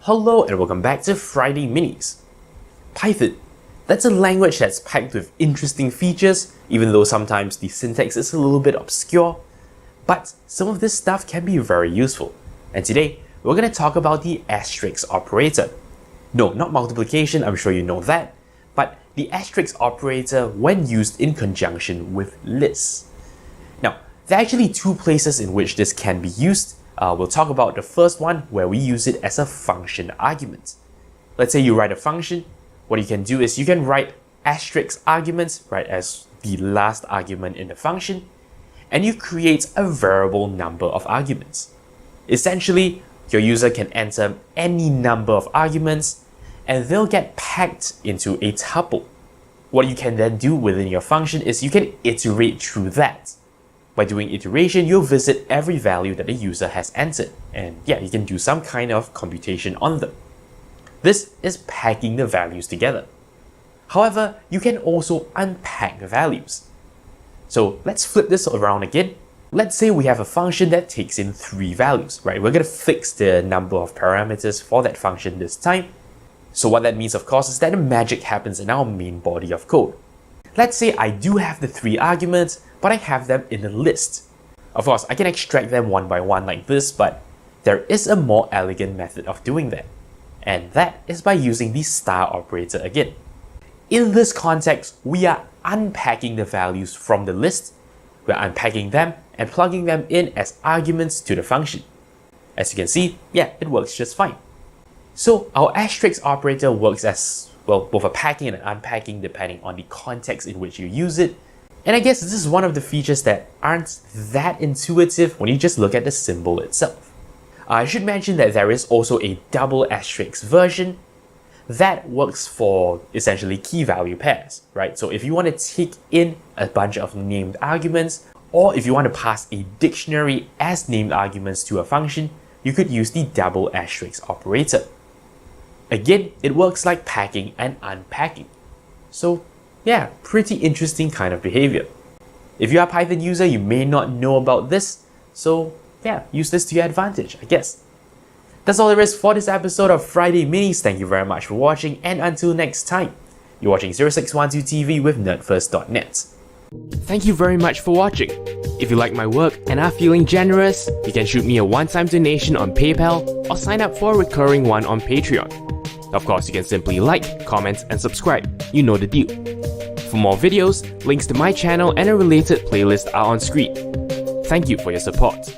Hello and welcome back to Friday Minis. Python. That's a language that's packed with interesting features, even though sometimes the syntax is a little bit obscure. But some of this stuff can be very useful. And today, we're going to talk about the asterisk operator. No, not multiplication, I'm sure you know that, but the asterisk operator when used in conjunction with lists. Now, there are actually two places in which this can be used. We'll talk about the first one where we use it as a function argument. Let's say you write a function. What you can do is you can write asterisk arguments, right, as the last argument in the function, and you create a variable number of arguments. Essentially, your user can enter any number of arguments and they'll get packed into a tuple. What you can then do within your function is you can iterate through that. By doing iteration, you'll visit every value that the user has entered, and yeah, you can do some kind of computation on them. This is packing the values together. However, you can also unpack the values. So let's flip this around again. Let's say we have a function that takes in 3 values, right? We're going to fix the number of parameters for that function this time. So what that means, of course, is that the magic happens in our main body of code. Let's say I do have the 3 arguments, but I have them in a list. Of course, I can extract them one by one like this, but there is a more elegant method of doing that. And that is by using the star operator again. In this context, we are unpacking the values from the list. We're unpacking them and plugging them in as arguments to the function. As you can see, yeah, it works just fine. So our asterisk operator works as, well, both a packing and an unpacking depending on the context in which you use it. And I guess this is one of the features that aren't that intuitive when you just look at the symbol itself. I should mention that there is also a double asterisk version that works for essentially key value pairs, right? So if you want to take in a bunch of named arguments, or if you want to pass a dictionary as named arguments to a function, you could use the double asterisk operator. Again, it works like packing and unpacking. So yeah, pretty interesting kind of behavior. If you are a Python user, you may not know about this, so yeah, use this to your advantage, I guess. That's all there is for this episode of Friday Minis. Thank you very much for watching, and until next time, you're watching 0612 TV with NERDfirst.net. Thank you very much for watching. If you like my work and are feeling generous, you can shoot me a one-time donation on PayPal or sign up for a recurring one on Patreon. Of course, you can simply like, comment, and subscribe. You know the deal. For more videos, links to my channel and a related playlist are on screen. Thank you for your support.